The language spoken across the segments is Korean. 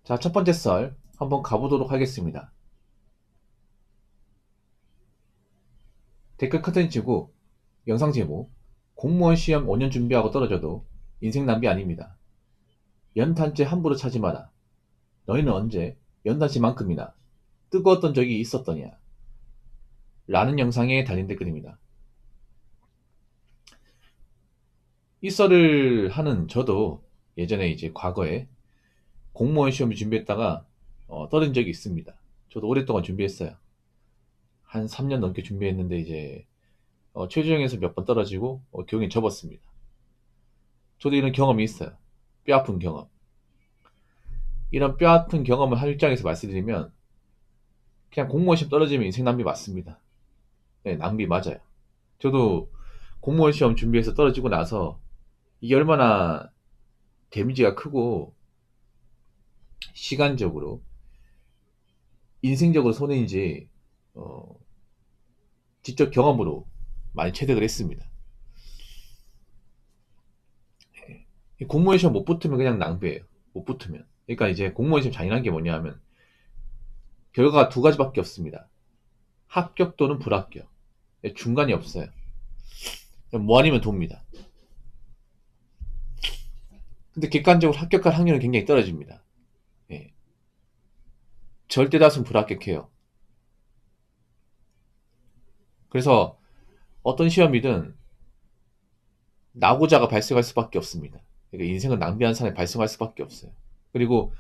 자, 첫 번째 썰 한번 가보도록 하겠습니다. 댓글 컨텐츠고 영상 제목 공무원 시험 5년 준비하고 떨어져도 인생 낭비 아닙니다. 연탄재 함부로 차지 마라. 너희는 언제 연탄재만큼이나 뜨거웠던 적이 있었더냐? 라는 영상에 달린 댓글입니다. 이 썰을 하는 저도 예전에 이제 과거에 공무원 시험을 준비했다가 떨어진 적이 있습니다. 저도 오랫동안 준비했어요. 한 3년 넘게 준비했는데 이제 최종에서 몇 번 떨어지고 교육에 접었습니다. 저도 이런 경험이 있어요. 뼈아픈 경험. 이런 뼈아픈 경험을 한 입장에서 말씀드리면 그냥 공무원 시험 떨어지면 인생 낭비 맞습니다. 네, 낭비 맞아요. 저도 공무원 시험 준비해서 떨어지고 나서 이게 얼마나 데미지가 크고 시간적으로 인생적으로 손해인지 직접 경험으로 많이 체득을 했습니다. 공무원 시험 못 붙으면 그냥 낭비예요. 못 붙으면. 그러니까 이제 공무원 시험 잔인한 게 뭐냐 하면 결과가 두 가지밖에 없습니다. 합격 또는 불합격. 중간이 없어요. 뭐 아니면 돕니다. 근데 객관적으로 합격할 확률은 굉장히 떨어집니다. 예. 절대 다수는 불합격해요. 그래서 어떤 시험이든 낙오자가 발생할 수밖에 없습니다. 그러니까 인생을 낭비한 사람이 발생할 수밖에 없어요. 그리고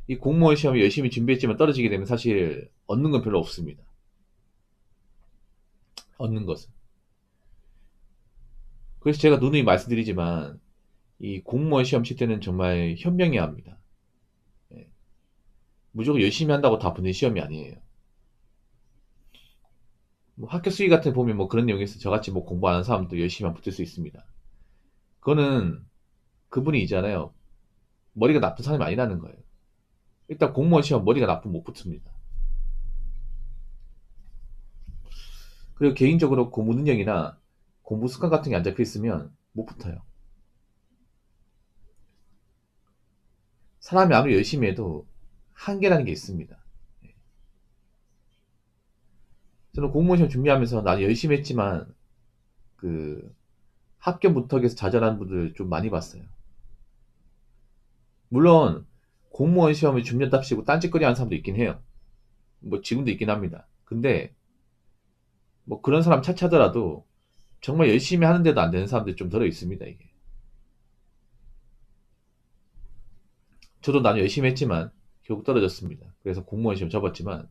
이 공무원 시험을 열심히 준비했지만 떨어지게 되면 사실 얻는 건 별로 없습니다. 얻는 것은. 그래서 제가 누누이 말씀드리지만 이 공무원 시험 칠 때는 정말 현명해야 합니다. 예. 무조건 열심히 한다고 다 붙는 시험이 아니에요. 뭐 학교 수위 같은 데 보면 뭐 그런 내용이 있어요. 저같이 뭐 공부 안 하는 사람도 열심히 하면 붙을 수 있습니다. 그거는 그분이 있잖아요. 머리가 나쁜 사람이 아니라는 거예요. 일단 공무원 시험 머리가 나쁘면 못 붙습니다. 그리고 개인적으로 공부 능력이나 공부 습관 같은 게 안 잡혀 있으면 못 붙어요. 사람이 아무리 열심히 해도 한계라는 게 있습니다. 저는 공무원 시험 준비하면서 나는 열심히 했지만 그 합격 문턱에서 좌절하는 분들 좀 많이 봤어요. 물론 공무원 시험을 준비한답시고 딴짓거리 하는 사람도 있긴 해요. 뭐 지금도 있긴 합니다. 근데 뭐 그런 사람 차치하더라도 정말 열심히 하는데도 안 되는 사람들이 좀 들어 있습니다, 이게. 저도 나는 열심히 했지만 결국 떨어졌습니다. 그래서 공무원 시험 접었지만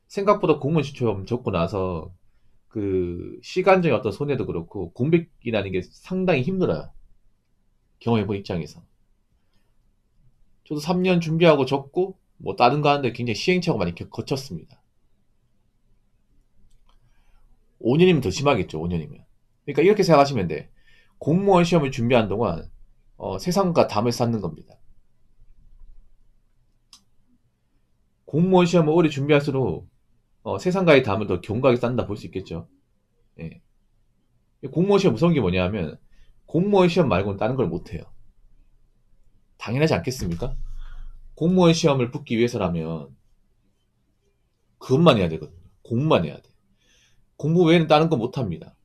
생각보다 공무원 시험 접고 나서 그 시간적인 어떤 손해도 그렇고 공백이라는 게 상당히 힘들어요. 경험해본 입장에서. 저도 3년 준비하고 접고 뭐 다른 거 하는데 굉장히 시행착오 많이 거쳤습니다. 5년이면 더 심하겠죠, 5년이면. 그러니까 이렇게 생각하시면 돼. 공무원 시험을 준비하는 동안 세상과 담을 쌓는 겁니다. 공무원 시험을 오래 준비할수록 세상과의 담을 더 견고하게 쌓는다 볼 수 있겠죠. 예. 공무원 시험 무서운 게 뭐냐 하면 공무원 시험 말고는 다른 걸 못해요. 당연하지 않겠습니까? 공무원 시험을 붙기 위해서라면 그것만 해야 되거든요. 공부만 해야 돼. 공부 외에는 다른 거 못합니다.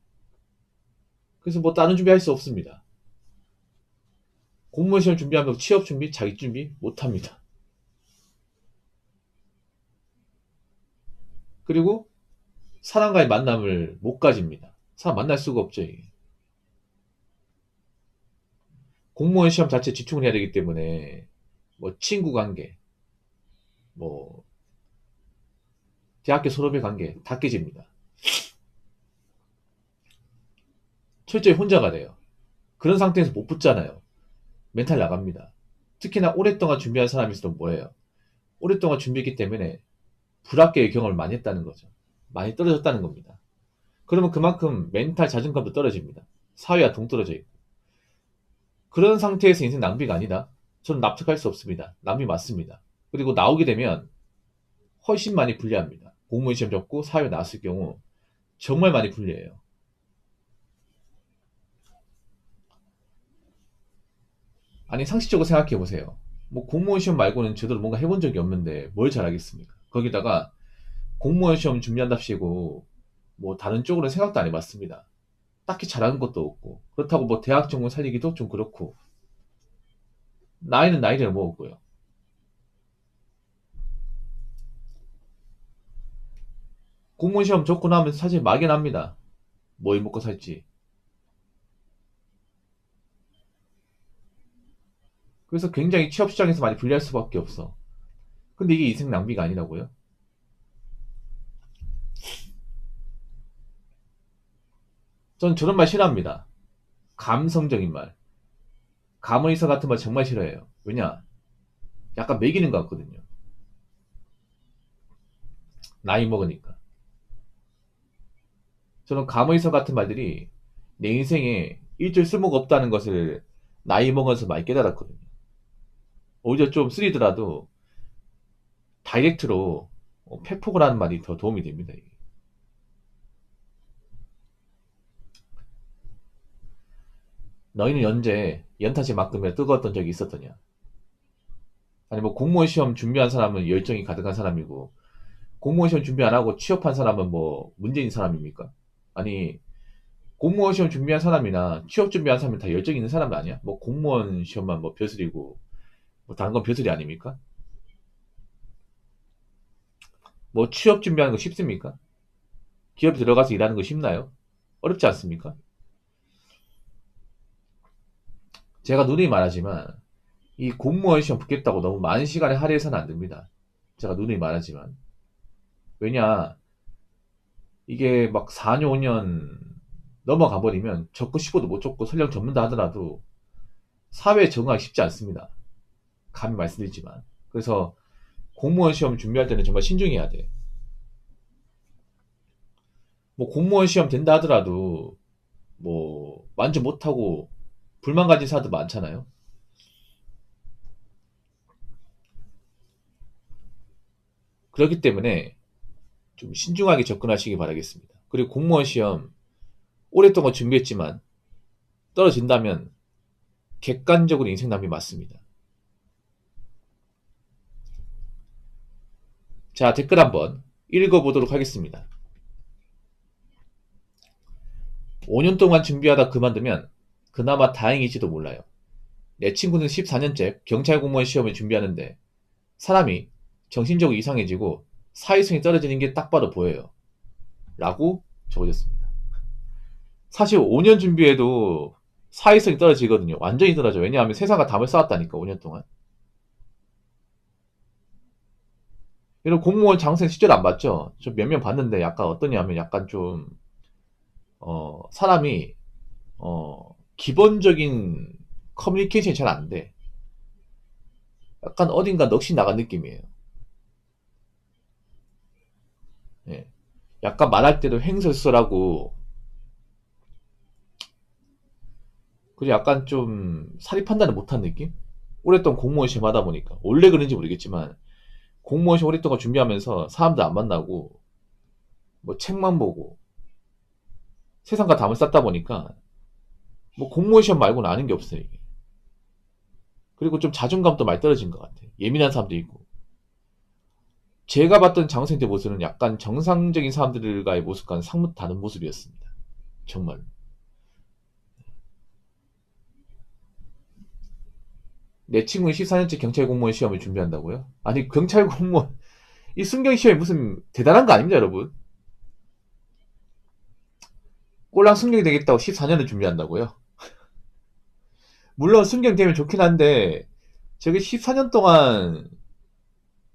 그래서 뭐 다른 준비할 수 없습니다. 공무원 시험 준비하면 취업 준비, 자기 준비 못합니다. 그리고 사람과의 만남을 못 가집니다. 사람 만날 수가 없죠, 이게. 공무원 시험 자체 집중을 해야 되기 때문에 뭐 친구 관계, 뭐 대학교 졸업의 관계 다 깨집니다. 철저히 혼자가 돼요. 그런 상태에서 못 붙잖아요. 멘탈 나갑니다. 특히나 오랫동안 준비한 사람이 있어도 뭐예요? 오랫동안 준비했기 때문에 불합격의 경험을 많이 했다는 거죠. 많이 떨어졌다는 겁니다. 그러면 그만큼 멘탈 자존감도 떨어집니다. 사회와 동떨어져 있고. 그런 상태에서 인생 낭비가 아니다? 저는 납득할 수 없습니다. 낭비 맞습니다. 그리고 나오게 되면 훨씬 많이 불리합니다. 공무원 시험 접고 사회 나왔을 경우 정말 많이 불리해요. 아니 상식적으로 생각해 보세요. 뭐 공무원 시험 말고는 제대로 뭔가 해본 적이 없는데 뭘 잘하겠습니까? 거기다가 공무원 시험 준비한답시고 뭐 다른 쪽으로는 생각도 안 해봤습니다. 딱히 잘하는 것도 없고 그렇다고 뭐 대학 전공 살리기도 좀 그렇고 나이는 나이대로 먹었고요. 공무원 시험 접고 나면 사실 막연합니다. 뭐 먹고 살지. 그래서 굉장히 취업 시장에서 많이 불리할 수밖에 없어. 근데 이게 인생 낭비가 아니라고요? 전 저런 말 싫어합니다. 감성적인 말. 감언이서 같은 말 정말 싫어해요. 왜냐? 약간 매기는 것 같거든요. 나이 먹으니까. 저는 감언이서 같은 말들이 내 인생에 일절 쓸모가 없다는 것을 나이 먹어서 많이 깨달았거든요. 오히려 좀 쓰리더라도 다이렉트로 팩폭을 하는 말이 더 도움이 됩니다. 이게. 너희는 언제 연탄재만큼이나 뜨거웠던 적이 있었더냐? 아니 뭐 공무원 시험 준비한 사람은 열정이 가득한 사람이고 공무원 시험 준비 안 하고 취업한 사람은 뭐 문제인 사람입니까? 아니 공무원 시험 준비한 사람이나 취업 준비한 사람이 다 열정 있는 사람 아니야? 뭐 공무원 시험만 뭐 벼슬이고 뭐 다른 건 벼슬이 아닙니까? 뭐 취업 준비하는 거 쉽습니까? 기업에 들어가서 일하는 거 쉽나요? 어렵지 않습니까? 제가 누누이 말하지만 이 공무원 시험 붙겠다고 너무 많은 시간을 할애해서는 안 됩니다. 제가 누누이 말하지만 왜냐 이게 막 4년 5년 넘어가 버리면 적고 싶어도 못 적고 설령 접는다 하더라도 사회에 적응하기 쉽지 않습니다. 감히 말씀드리지만 그래서 공무원 시험 준비할 때는 정말 신중해야 돼. 뭐 공무원 시험 된다 하더라도 뭐 완전 못하고 불만 가진 사람도 많잖아요. 그렇기 때문에 좀 신중하게 접근하시기 바라겠습니다. 그리고 공무원 시험 오랫동안 준비했지만 떨어진다면 객관적으로 인생 낭비 맞습니다. 자, 댓글 한번 읽어보도록 하겠습니다. 5년 동안 준비하다 그만두면 그나마 다행일지도 몰라요. 내 친구는 14년째 경찰 공무원 시험을 준비하는데 사람이 정신적으로 이상해지고 사회성이 떨어지는 게 딱 봐도 보여요. 라고 적어졌습니다. 사실 5년 준비해도 사회성이 떨어지거든요. 완전히 떨어져. 왜냐하면 세상과 담을 쌓았다니까, 5년 동안. 이런 공무원 장생 시절 안 봤죠? 저 몇 명 봤는데 약간 어떠냐면 약간 좀, 사람이, 기본적인 커뮤니케이션이 잘 안 돼. 약간 어딘가 넋이 나간 느낌이에요. 예. 약간 말할 때도 횡설수설하고, 그리고 약간 좀 사리 판단을 못한 느낌? 오랫동안 공무원 시험 하다 보니까. 원래 그런지 모르겠지만, 공무원 시험 오랫동안 준비하면서 사람들 안 만나고, 뭐 책만 보고, 세상과 담을 쌓다 보니까, 뭐 공무원 시험 말고는 아는 게 없어요, 이게. 그리고 좀 자존감도 많이 떨어진 것 같아. 예민한 사람도 있고. 제가 봤던 장학생 때 모습은 약간 정상적인 사람들과의 모습과는 상무 다른 모습이었습니다. 정말. 내 친구는 14년째 경찰 공무원 시험을 준비한다고요? 아니, 경찰 공무원, 이 순경 시험이 무슨 대단한 거 아닙니다, 여러분. 꼴랑 순경이 되겠다고 14년을 준비한다고요? 물론 순경 되면 좋긴 한데, 저게 14년 동안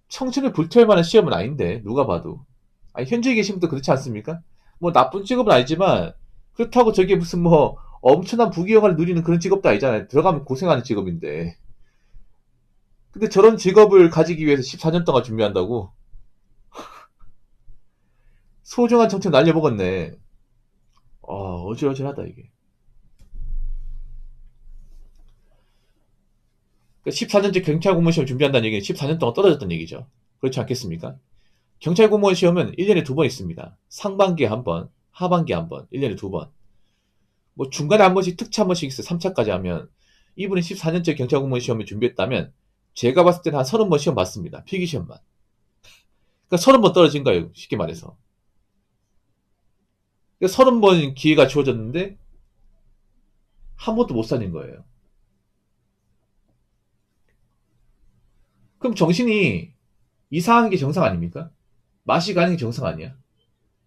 청춘을 불태울 만한 시험은 아닌데, 누가 봐도. 아니, 현직에 계신 분도 그렇지 않습니까? 뭐 나쁜 직업은 아니지만, 그렇다고 저게 무슨 뭐, 엄청난 부귀영화를 누리는 그런 직업도 아니잖아요. 들어가면 고생하는 직업인데. 근데 저런 직업을 가지기 위해서 14년 동안 준비한다고? 소중한 청춘 날려먹었네. 어질어질하다, 이게. 그러니까 14년째 경찰 공무원 시험 준비한다는 얘기는 14년 동안 떨어졌다는 얘기죠. 그렇지 않겠습니까? 경찰 공무원 시험은 1년에 2번 있습니다. 상반기에 한 번, 하반기에 한 번, 1년에 2번. 뭐 중간에 한 번씩 특차 한 번씩 있어요. 3차까지 하면. 이분이 14년째 경찰 공무원 시험을 준비했다면 제가 봤을 때는 한 30번 시험 봤습니다. 필기시험만. 그러니까 30번 떨어진 거예요. 쉽게 말해서. 그러니까 30번 기회가 주어졌는데 한 번도 못 살린 거예요. 그럼 정신이 이상한 게 정상 아닙니까? 맛이 가는 게 정상 아니야?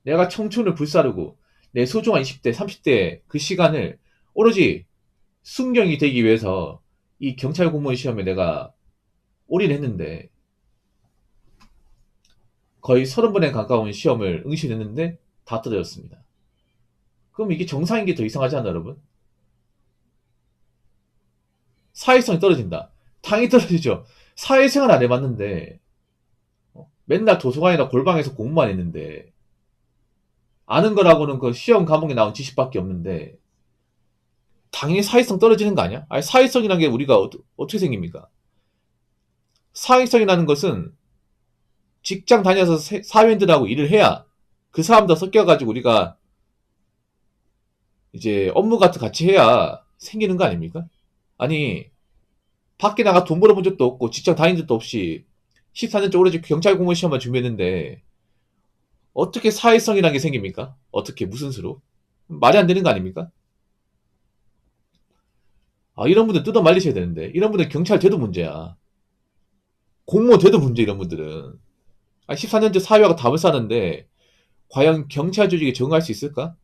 내가 청춘을 불사르고 내 소중한 20대, 30대 그 시간을 오로지 순경이 되기 위해서 이 경찰 공무원 시험에 내가 올인했는데 거의 30번에 가까운 시험을 응시했는데 다 떨어졌습니다. 그럼 이게 정상인 게 더 이상하지 않나 여러분? 사회성이 떨어진다. 당연히 떨어지죠. 사회생활 안 해봤는데 맨날 도서관이나 골방에서 공부만 했는데 아는 거라고는 그 시험 과목에 나온 지식밖에 없는데 당연히 사회성 떨어지는 거 아니야? 아니 사회성이라는 게 우리가 어떻게 생깁니까? 사회성이라는 것은 직장 다녀서 사회인들하고 일을 해야 그 사람들 섞여가지고 우리가 이제 업무 같이 해야 생기는 거 아닙니까? 아니 밖에 나가 돈 벌어본 적도 없고 직장 다닌 적도 없이 14년째 오로지 경찰 공무원 시험만 준비했는데 어떻게 사회성이라는 게 생깁니까? 어떻게 무슨 수로? 말이 안 되는 거 아닙니까? 아 이런 분들 뜯어 말리셔야 되는데 이런 분들 경찰 돼도 문제야. 공무원 돼도 문제 이런 분들은. 아 14년째 사회하고 답을 싸는데 과연 경찰 조직에 적응할 수 있을까?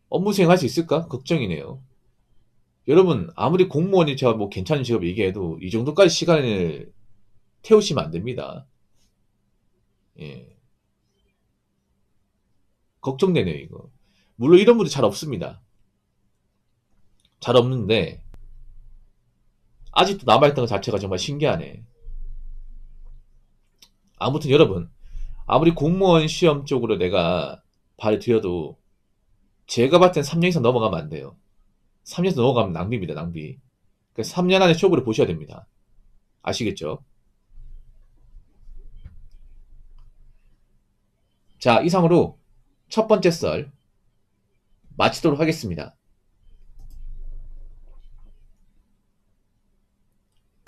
업무 수행할 수 있을까? 걱정이네요. 여러분 아무리 공무원이 제가 뭐 괜찮은 직업 얘기해도 이 정도까지 시간을 태우시면 안 됩니다. 예, 걱정되네요 이거. 물론 이런 분들 잘 없습니다. 잘 없는데 아직도 남아있던 것 자체가 정말 신기하네. 아무튼 여러분 아무리 공무원 시험 쪽으로 내가 발을 들여도 제가 봤을 땐 3년 이상 넘어가면 안 돼요. 3년 이상 넘어가면 낭비입니다 낭비. 그러니까 3년 안에 쇼부를 보셔야 됩니다. 아시겠죠? 자 이상으로 첫 번째 썰 마치도록 하겠습니다.